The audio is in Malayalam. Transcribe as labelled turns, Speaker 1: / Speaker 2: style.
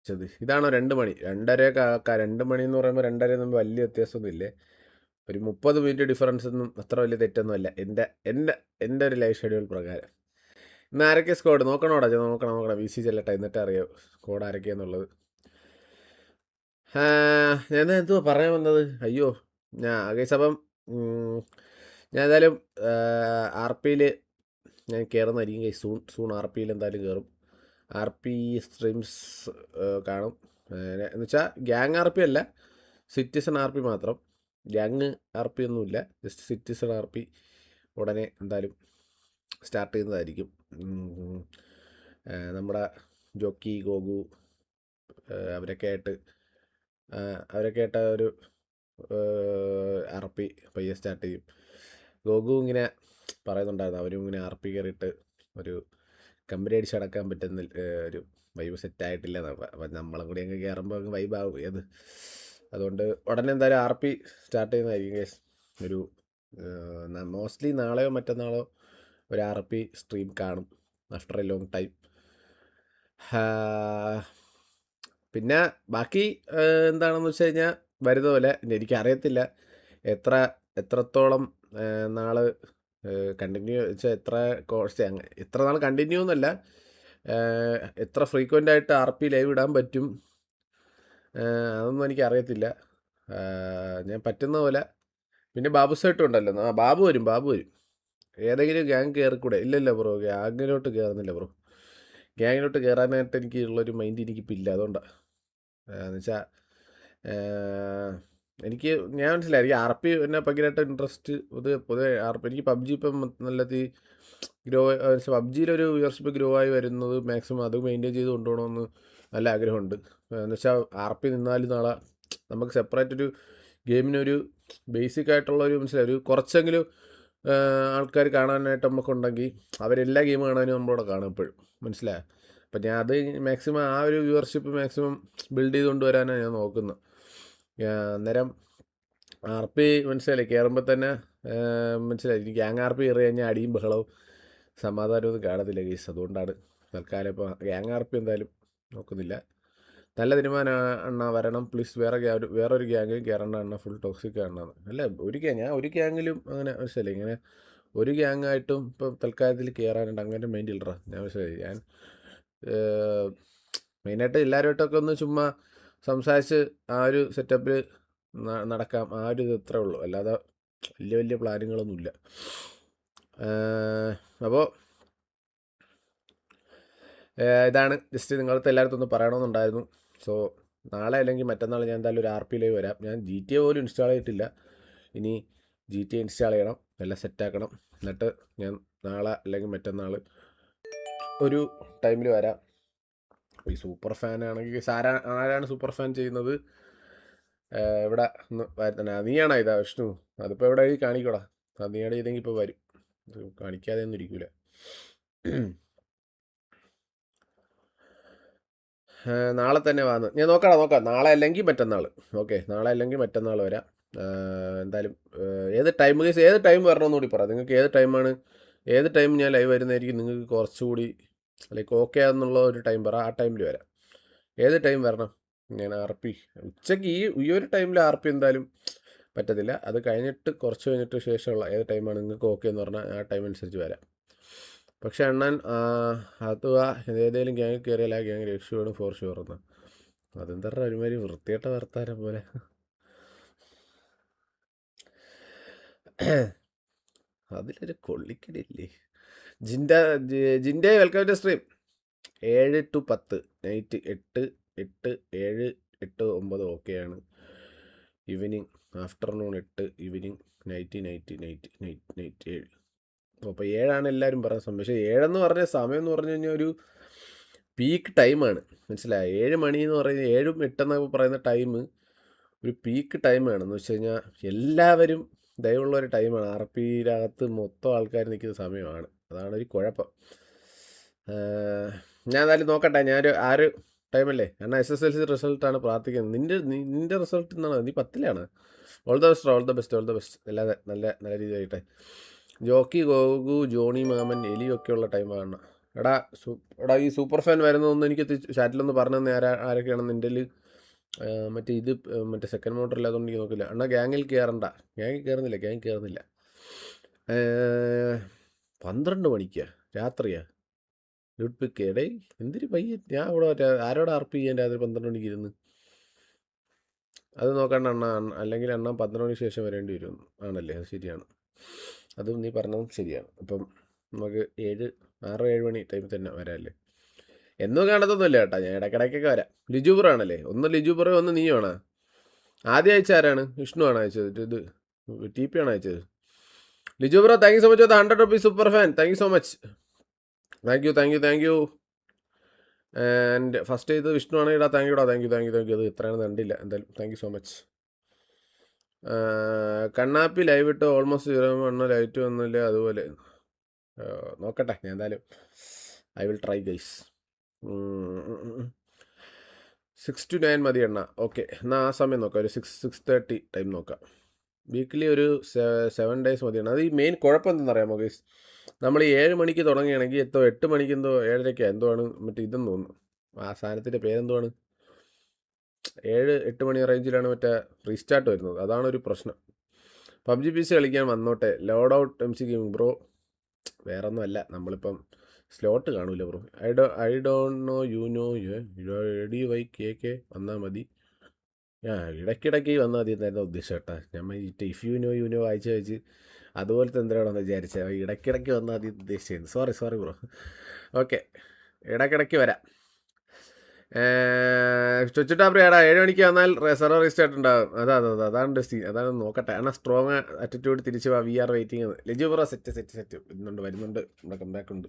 Speaker 1: വെച്ചത്. ഇതാണോ 2 മണി? 2:30 2 മണി എന്ന് പറയുമ്പോൾ 2:30 തമ്മിൽ വലിയ വ്യത്യാസമൊന്നുമില്ലേ. ഒരു 30 മിനിറ്റ് ഡിഫറൻസ് ഒന്നും അത്ര വലിയ തെറ്റൊന്നുമല്ല എൻ്റെ ഒരു ലൈഫ് ഷെഡ്യൂൾ പ്രകാരം. ഇന്ന് ആരൊക്കെ സ്കോഡ് നോക്കണോടാ? നോക്കണം VC ചെല്ലട്ടെ, എന്നിട്ട് അറിയാം സ്കോഡ് ആരൊക്കെയാന്നുള്ളത്. ഞാൻ എന്തുവാ പറയാൻ വന്നത്? അയ്യോ, ഗൈസ് അപ്പം ഞാൻ ഏതായാലും RPയിൽ ഞാൻ കയറുന്നതായിരിക്കും ഗൈസ്. സൂൺ RPയിൽ എന്തായാലും കയറും. RP സ്ട്രീംസ് കാണും. എന്ന് വെച്ചാൽ ഗ്യാങ് RP അല്ല, സിറ്റിസൺ RP മാത്രം. ഗ്യാങ് RP ഒന്നുമില്ല, ജസ്റ്റ് സിറ്റിസൺ RP ഉടനെ എന്തായാലും സ്റ്റാർട്ട് ചെയ്യുന്നതായിരിക്കും. നമ്മുടെ ജോക്കി ഗോഗു അവരൊക്കെ ആയിട്ട് ഒരു RP പയ്യെ സ്റ്റാർട്ട് ചെയ്യും. ഗോഗു ഇങ്ങനെ പറയുന്നുണ്ടായിരുന്നു, അവരും ഇങ്ങനെ RP കയറിയിട്ട് ഒരു കമ്പനി അടിച്ചടക്കാൻ പറ്റുന്ന ഒരു വൈബ് സെറ്റായിട്ടില്ല. അപ്പം നമ്മളും കൂടി അങ്ങ് കയറുമ്പോൾ അങ്ങ് വൈബാകും ഏത്. അതുകൊണ്ട് ഉടനെ എന്തായാലും RP സ്റ്റാർട്ട് ചെയ്യുന്നതായിരിക്കും ഗൈസ്. ഒരു മോസ്റ്റ്ലി നാളെയോ മറ്റന്നാളോ ഒരു RP സ്ട്രീം കാണും ആഫ്റ്റർ എ ലോങ് ടൈം. പിന്നെ ബാക്കി എന്താണെന്ന് വെച്ച് കഴിഞ്ഞാൽ വരുന്ന പോലെ എനിക്കറിയത്തില്ല എത്രത്തോളം നാൾ കണ്ടിന്യൂ വെച്ചാൽ എത്ര നാൾ കണ്ടിന്യൂ എന്നല്ല, എത്ര ഫ്രീക്വൻ്റ് ആയിട്ട് RP ലൈവ് ഇടാൻ പറ്റും അതൊന്നും എനിക്കറിയത്തില്ല. ഞാൻ പറ്റുന്ന പോലെ. പിന്നെ ബാബു സേട്ടും ഉണ്ടല്ലോ, ബാബു വരും. ഏതെങ്കിലും ഗ്യാങ് കയറിക്കൂടെ? ഇല്ലല്ലോ ബ്രോ, ഗ്യാങ്ങിലോട്ട് കയറുന്നില്ല ബ്രോ. ഗ്യാങ്ങിലോട്ട് കയറാനായിട്ട് എനിക്ക് ഉള്ളൊരു മൈൻഡ് എനിക്കിപ്പോൾ ഇല്ല. അതുകൊണ്ടാണ് എന്നുവെച്ചാൽ ഞാൻ മനസ്സിലായി, എനിക്ക് RP എന്നെ ഭയങ്കരമായിട്ട് ഇൻട്രസ്റ്റ്. പൊതുവെ RP എനിക്ക് PUBG ഇപ്പം നല്ലത് ഗ്രോ, PUBGയിലൊരു വ്യൂവർഷിപ്പ് ഗ്രോ ആയി വരുന്നത് മാക്സിമം അത് മെയിൻറ്റെയിൻ ചെയ്ത് കൊണ്ടുപോകണമെന്ന് നല്ല ആഗ്രഹമുണ്ട്. എന്ന് വെച്ചാൽ RP നിന്നാലും നാളെ നമുക്ക് സെപ്പറേറ്റ് ഒരു ഗെയിമിനൊരു ബേസിക് ആയിട്ടുള്ളൊരു ഒരു കുറച്ചെങ്കിലും ആൾക്കാർ കാണാനായിട്ട് നമുക്കുണ്ടെങ്കിൽ അവരെല്ലാ ഗെയിം കാണാനും നമ്മളോട് കാണും എപ്പോഴും, മനസ്സിലായോ? അപ്പം ഞാൻ അത് മാക്സിമം ആ ഒരു വ്യൂവർഷിപ്പ് മാക്സിമം ബിൽഡ് ചെയ്ത് കൊണ്ടുവരാനാണ് ഞാൻ നോക്കുന്നത്. അന്നേരം RP മനസ്സിലായി കയറുമ്പോൾ തന്നെ മനസ്സിലായി, ഗ്യാങ് RP കയറി കഴിഞ്ഞാൽ അടിയും ബഹളവും സമാധാനമൊന്നും കാണത്തില്ല കേസ്. അതുകൊണ്ടാണ് തൽക്കാലം ഇപ്പോൾ ഗ്യാങ് RP എന്തായാലും നോക്കുന്നില്ല. നല്ല തീരുമാനം വരണം പ്ലീസ്. വേറൊരു ഗ്യാങ്ങിൽ കയറേണ്ട ഫുൾ ടോക്സിക് കാണണം. അല്ല ഞാൻ ഒരു ഗ്യാങ്ങിലും അങ്ങനെ മനസ്സിലായി, ഇങ്ങനെ ഒരു ഗ്യാങ്ങായിട്ടും ഇപ്പം തൽക്കാലത്തിൽ കയറാനുണ്ട് അങ്ങനെ മൈൻഡ് ഇല്ലറ. ഞാൻ മനസ്സിലായി, ഞാൻ മെയിനായിട്ട് എല്ലാവരുമായിട്ടൊക്കെ ഒന്ന് ചുമ്മാ സംസാരിച്ച് ആ ഒരു സെറ്റപ്പിൽ നടക്കാം, ആ ഒരു ഇത് ഇത്രേ ഉള്ളൂ. അല്ലാതെ വലിയ പ്ലാനുകളൊന്നുമില്ല. അപ്പോൾ ഇതാണ് ജസ്റ്റ് നിങ്ങളടുത്ത് എല്ലായിടത്തും ഒന്ന് പറയണമെന്നുണ്ടായിരുന്നു. സോ നാളെ അല്ലെങ്കിൽ മറ്റന്നാൾ ഞാൻ എന്തായാലും ഒരു RP ലൈവ് വരാം. ഞാൻ GTA പോലും ഇൻസ്റ്റാൾ ചെയ്തിട്ടില്ല. ഇനി GTA ഇൻസ്റ്റാൾ ചെയ്യണം, എല്ലാം സെറ്റാക്കണം. എന്നിട്ട് ഞാൻ നാളെ അല്ലെങ്കിൽ മറ്റന്നാൾ ഒരു ടൈമിൽ വരാം. ഈ സൂപ്പർ ഫാൻ ആണെങ്കിൽ ആരാണ് സൂപ്പർ ഫാൻ ചെയ്യുന്നത്? ഇവിടെ നീയാണോ ഇതാ വിഷ്ണു? അതിപ്പോൾ എവിടെ കാണിക്കോടാ? നീയുടെ ചെയ്തെങ്കിൽ ഇപ്പോൾ വരും, കാണിക്കാതെ ഒന്നും ഇരിക്കൂല. നാളെ തന്നെ വന്ന് ഞാൻ നോക്കാം. നാളെ അല്ലെങ്കിൽ മറ്റന്നാൾ. ഓക്കെ, നാളെ അല്ലെങ്കിൽ മറ്റന്നാൾ വരാം എന്തായാലും. ഏത് ടൈം വരണമെന്ന് കൂടി പറയാം. നിങ്ങൾക്ക് ഏത് ടൈം ഞാൻ ലൈവ് വരുന്നതായിരിക്കും നിങ്ങൾക്ക് കുറച്ചുകൂടി ലൈക്ക് ഓക്കെ എന്നുള്ള ഒരു ടൈം പറ, ആ ടൈമിൽ വരാം. ഏത് ടൈം വരണം? ഞാൻ RP ഉച്ചയ്ക്ക് ഈ ഒരു ടൈമിൽ RP എന്തായാലും പറ്റത്തില്ല. അത് കഴിഞ്ഞിട്ട് കുറച്ച് കഴിഞ്ഞിട്ട് ശേഷമുള്ള ഏത് ടൈമാണ് നിങ്ങൾക്ക് ഓക്കെ എന്ന് പറഞ്ഞാൽ ആ ടൈം അനുസരിച്ച് വരാം. പക്ഷെ അണ്ണൻ അഥവാ ഏതെങ്കിലും ഗ്യാങ്ങിൽ കയറിയാൽ ആ ഗ്യാങ് രക്ഷപ്പെടും ഫോർ ഷുവർ എന്ന്. അതെന്താ ഒരുമാതിരി വൃത്തികെട്ട വർത്താനം പോലെ. അതിലൊരു കൊള്ളിക്കടില്ലേ? ജിൻ്റെ welcome to stream. 7 to 10 night 8, 7, 8, 9 ഓക്കെയാണ്. Evening afternoon 8, evening night 7. അപ്പോൾ 7 എല്ലാവരും പറയുന്ന സമയം. പക്ഷേ 7 പറഞ്ഞ സമയം എന്ന് പറഞ്ഞു കഴിഞ്ഞാൽ ഒരു പീക്ക് ടൈമാണ്, മനസ്സിലായി? 7 മണി എന്ന് പറയുന്നത് 7, 8 എന്നൊക്കെ പറയുന്ന ടൈം ഒരു പീക്ക് ടൈമാണ്. എന്ന് വെച്ച് കഴിഞ്ഞാൽ എല്ലാവരും ദയവുള്ളൊരു ടൈമാണ്. RPയിലകത്ത് മൊത്തം ആൾക്കാർ നിൽക്കുന്ന സമയമാണ്. അതാണ് ഒരു കുഴപ്പം. ഞാൻ എന്തായാലും നോക്കട്ടെ. ആ ഒരു ടൈമല്ലേ? കാരണം SSLC റിസൾട്ടാണ് പ്രാർത്ഥിക്കുന്നത്. നിൻ്റെ റിസൾട്ട് എന്നാണ്? നീ 10ലാണ്. All the best. അല്ലാതെ നല്ല രീതിയായിട്ടെ. ജോക്കി ഗോഗു ജോണി മാമൻ എലിയൊക്കെയുള്ള ടൈമാണ്. എടാ എടാ ഈ സൂപ്പർ ഫാൻ വരുന്നതൊന്നും എനിക്ക് ചാറ്റിലൊന്ന് പറഞ്ഞു തന്നെ ആരൊക്കെയാണെന്ന് എൻ്റെ മറ്റേ ഇത് മറ്റേ സെക്കൻഡ് മോട്ടർ ഇല്ലാത്തതുകൊണ്ട് എനിക്ക് നോക്കില്ല. അണ്ണാ ഗ്യാങ്ങിൽ കയറണ്ട. ഗ്യാങ്ങിൽ കയറുന്നില്ല. 12 മണിക്കാ രാത്രിയാ ഡ്യൂട്ട് പിക്ക് എടേ എന്തിരി പയ്യ ഞാൻ ഇവിടെ ആരോട് ആർപ്പ് ചെയ്യാൻ രാത്രി 12 മണിക്ക് ഇരുന്ന് അത് നോക്കണ്ട അണ്ണ. അല്ലെങ്കിൽ അണ്ണ 12 മണിക്ക് ശേഷം വരേണ്ടി വരും ആണല്ലേ? അത് ശരിയാണ്, അതും നീ പറഞ്ഞതും ശരിയാണ്. അപ്പം നമുക്ക് 6-7 മണി ടൈമിൽ തന്നെ വരാമല്ലേ? എന്നും കാണത്തൊന്നുമില്ല കേട്ടോ, ഞാൻ ഇടയ്ക്കിടയ്ക്കൊക്കെ വരാം. ലിജു ബ്രോ ആണല്ലേ? ഒന്ന് ലിജു ബ്രോ ഒന്ന് നീ ആണോ? ആദ്യം അയച്ച ആരാണ്? വിഷ്ണു ആണ് അയച്ചത്. ഇത് TP ആണ് അയച്ചത്. Liju bro thank you so much for 100 rupees super fan. Thank you so much. Thank you. And first ഇത് വിഷ്ണു ആണ്. ഇടാ താങ്ക് യു. അത് ഇത്രയാണ് കണ്ടില്ല. എന്തായാലും thank you so much. Kannappi live ഇട്ട് ഓൾമോസ്റ്റ് 0 ലൈറ്റ് വന്നില്ല. അതുപോലെ നോക്കട്ടെ ഞാൻ എന്തായാലും. I will try guys. 6 to 9 മതി എണ്ണ. ഓക്കെ, എന്നാൽ ആ സമയം നോക്കാം. ഒരു 6:30 ടൈം നോക്കാം. വീക്കിലി ഒരു 7 days മതിയാണ്. അത് ഈ മെയിൻ കുഴപ്പം എന്തെന്നറിയാമോ ഗൈസ്? നമ്മൾ ഈ 7 മണിക്ക് തുടങ്ങുകയാണെങ്കിൽ 8 മണിക്ക് 7:30 എന്തോ ആണ് മറ്റേ ഇതെന്ന് തോന്നുന്നു. ആ സാധനത്തിൻ്റെ പേരെന്തുവാണ്? 7-8 മണി റേഞ്ചിലാണ് മറ്റേ റീസ്റ്റാർട്ട് വരുന്നത്. അതാണ് ഒരു പ്രശ്നം. PUBG PC കളിക്കാൻ വന്നോട്ടെ. Load out MC gaming bro. വേറെ ഒന്നും അല്ല, നമ്മളിപ്പം സ്ലോട്ട് കാണൂല bro. I don't know you know DYKK വന്നാൽ മതി. ഇടയ്ക്കിടയ്ക്ക് വന്നാൽ മതി എന്നായിരുന്നു ഉദ്ദേശം കേട്ടോ. ഞാൻ ഇഫ് യു നോ വായിച്ച് അതുപോലത്തെ എന്തിനാണെന്ന് വിചാരിച്ചത്. ഇടയ്ക്കിടയ്ക്ക് വന്നാൽ മതി ഉദ്ദേശിച്ചത്. Sorry bro. ഓക്കെ, ഇടയ്ക്കിടയ്ക്ക് വരാം. ചൊച്ചിട്ടാ പ്രിയാടാ 7 മണിക്ക് വന്നാൽ സെർവർ റീസ്റ്റാർട്ട് ഉണ്ടാകും. അതാണ് നോക്കട്ടെ. എന്നാൽ സ്ട്രോങ് ആറ്റിറ്റ്യൂഡ് തിരിച്ച് VR waiting. Liju bro set വരുന്നുണ്ട്. നമ്മുടെ കമ്പാക്ക് ഉണ്ട്.